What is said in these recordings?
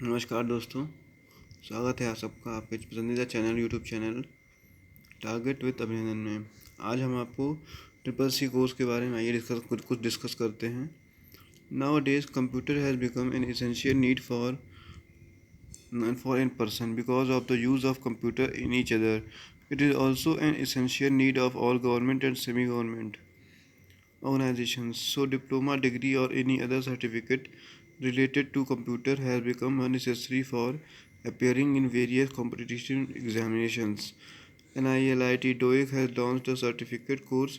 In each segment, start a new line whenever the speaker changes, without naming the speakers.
नमस्कार दोस्तों, स्वागत है आप सबका आपके पसंदीदा channel YouTube channel target with अभिनंदन में। आज हम आपको ट्रिपल सी कोर्स के बारे में आइए कुछ डिस्कस करते हैं। Now days computer has become an essential need for in person because of the use of computer in each other. It is also an essential need of all government and semi-government organizations. So diploma degree or any other certificate related to computer has become necessary for appearing in various competition examinations. NILIT DOIC has launched a certificate course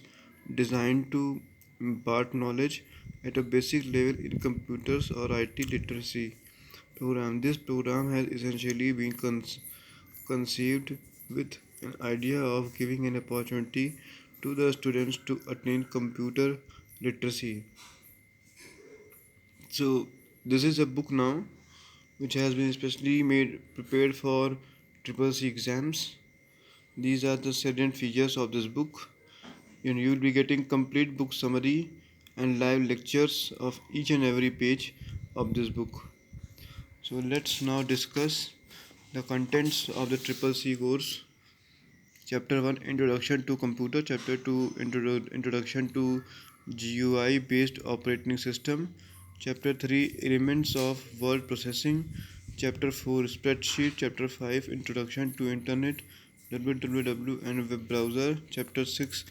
designed to impart knowledge at a basic level in computers or IT literacy program. This program has essentially been conceived with an idea of giving an opportunity to the students to attain computer literacy. So this is a book now which has been specially prepared for triple C exams. These are the salient features of this book, and you will be getting complete book summary and live lectures of each and every page of this book. So let's now discuss the contents of the triple C course. Chapter 1, Introduction to Computer. Chapter 2, Introduction to GUI based operating system. Chapter 3, Elements of word processing. Chapter 4, Spreadsheet. Chapter 5, Introduction to Internet, www and web browser. Chapter 6,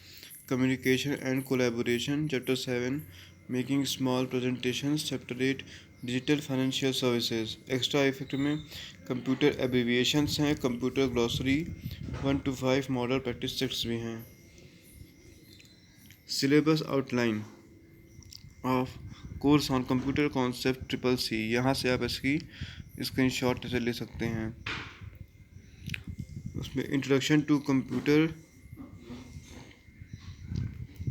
Communication and collaboration. Chapter 7, Making small presentations. Chapter 8, digital financial services. Extra effect में computer abbreviations हैं, computer glossary 1 to 5, model practice sets भी हैं. Syllabus outline of course on computer concept triple C. यहाँ से आप इसकी screenshot से ले सकते हैं. उसमें introduction to computer,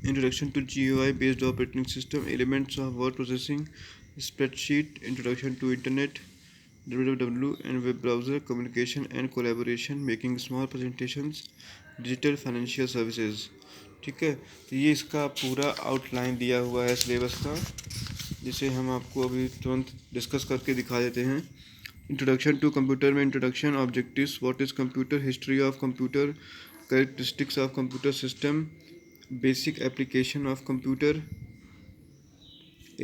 introduction to GUI based operating system, elements of word processing, spreadsheet, introduction to internet, www and web browser, communication and collaboration, making small presentations, digital financial services. ठीक है, तो ये इसका पूरा आउटलाइन दिया हुआ है syllabus का, जिसे हम आपको अभी तुरंत डिस्कस करके दिखा देते हैं. इंट्रोडक्शन टू कंप्यूटर में introduction, objectives, what is computer, history of computer, characteristics of computer system, basic application of computer,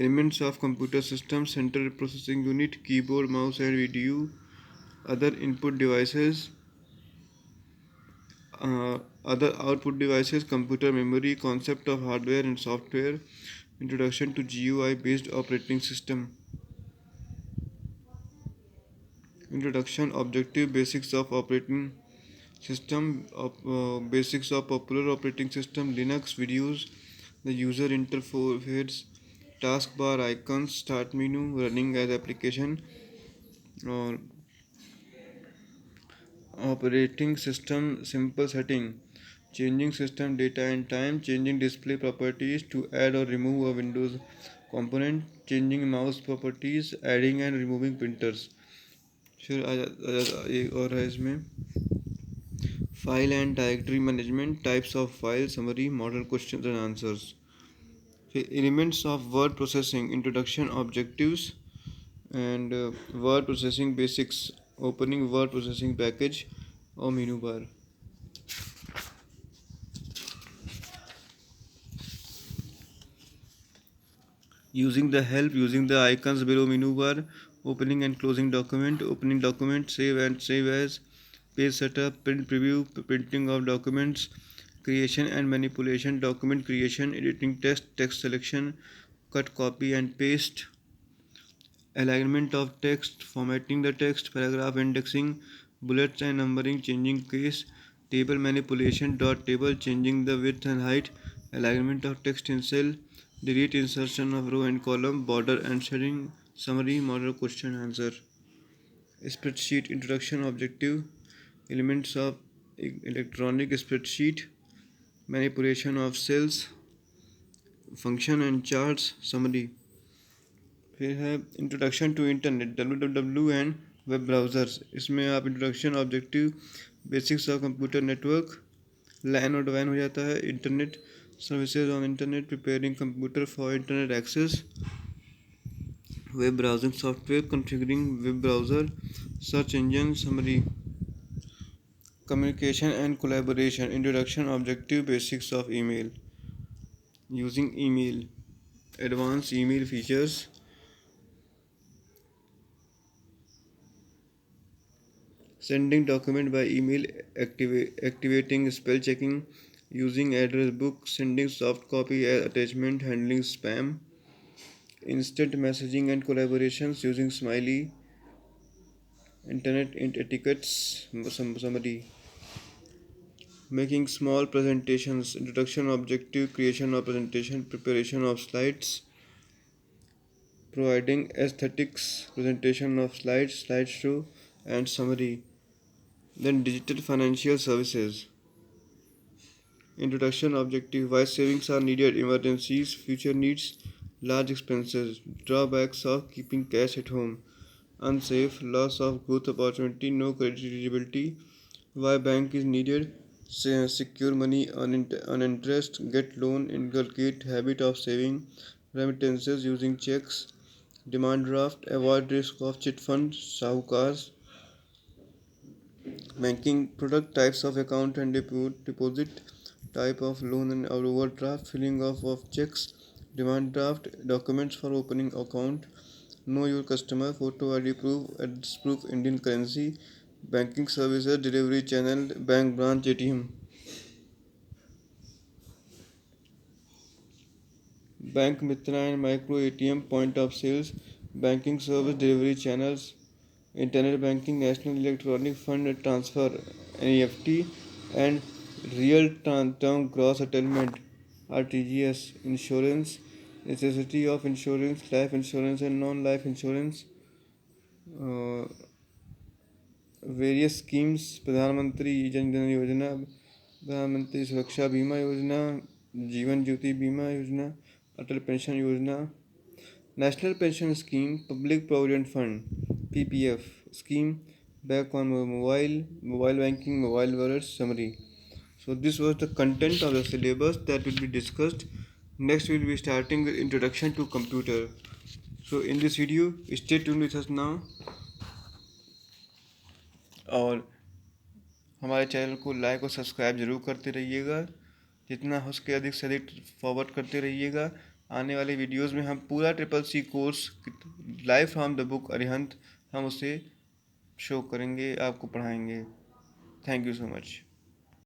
elements of computer system, central processing unit, keyboard, mouse and video, other input devices, other output devices, computer memory, concept of hardware and software, introduction to GUI based operating system, introduction, objective, basics of operating system, basics of popular operating system, Linux, videos, the user interface, taskbar, icons, start menu, running as application, और operating system simple setting, changing system data and time, changing display properties to add or remove a Windows component, changing mouse properties, adding and removing printers. फिर एक और है इसमें file and directory management, types of file, summary, model question and answers. फिर elements of word processing, introduction, objectives and word processing basics, opening word processing package और menu bar. using the icons below menu bar, opening and closing document, save as, page setup, print preview, printing of documents, creation and manipulation, document creation, editing text selection, cut, copy and paste, alignment of text, formatting the text, paragraph indexing, bullets and numbering, changing case, table manipulation, dot table, changing the width and height, alignment of text in cell, delete insertion of row and column, border and shading, summary, model question answer. Spreadsheet, introduction, objective, elements of electronic spreadsheet, manipulation of cells, function and charts, summary. फिर है introduction to internet, www and web browsers. इसमें आप introduction, objective, basics of computer network, LAN और डोवैन हो जाता है, internet services on internet, preparing computer for internet access, web browsing software, configuring web browser, search engine summary, communication and collaboration, introduction, objective, basics of email, using email, advanced email features, sending document by email, activating spell checking, using address book, sending soft copy as attachment, handling spam, instant messaging and collaborations using smiley, internet etiquettes, summary, making small presentations, introduction, objective, creation of presentation, preparation of slides, providing aesthetics, presentation of slides, slideshow, and summary. Then digital financial services. Introduction, objective, why savings are needed, emergencies, future needs, large expenses, drawbacks of keeping cash at home, unsafe, loss of growth opportunity, no credit eligibility, why bank is needed, secure money on interest, get loan, inculcate habit of saving, remittances using checks, demand draft, avoid risk of chit funds, sahukars, banking product, types of account and deposit, type of loan and overdraft, filling of checks, demand draft, documents for opening account, know your customer, photo ID proof, address proof, Indian currency, banking services, delivery channel, bank branch, ATM, bank mitra and micro ATM, point of sales, banking service, delivery channels, internet banking, national electronic fund transfer, NEFT, and real term gross settlement, RTGS, insurance, necessity of insurance, life insurance and non-life insurance, uh, various schemes, प्रधानमंत्री जन धन योजना, प्रधानमंत्री सुरक्षा बीमा योजना, जीवन ज्योति बीमा योजना, अटल pension योजना, national pension scheme, public provident fund, PPF scheme, back on mobile banking, mobile wallets summary. So this was the content of the syllabus that will be discussed. Next we will be starting with introduction to computer. So in this video, stay tuned with us now और हमारे channel को like और subscribe जरूर करते रहिएगा, जितना हो सके अधिक से अधिक फॉरवर्ड करते रहिएगा। आने वाले वीडियोस में हम पूरा CCC course live from the book Arihant हम उसे शो करेंगे, आपको पढ़ाएंगे। Thank you so much.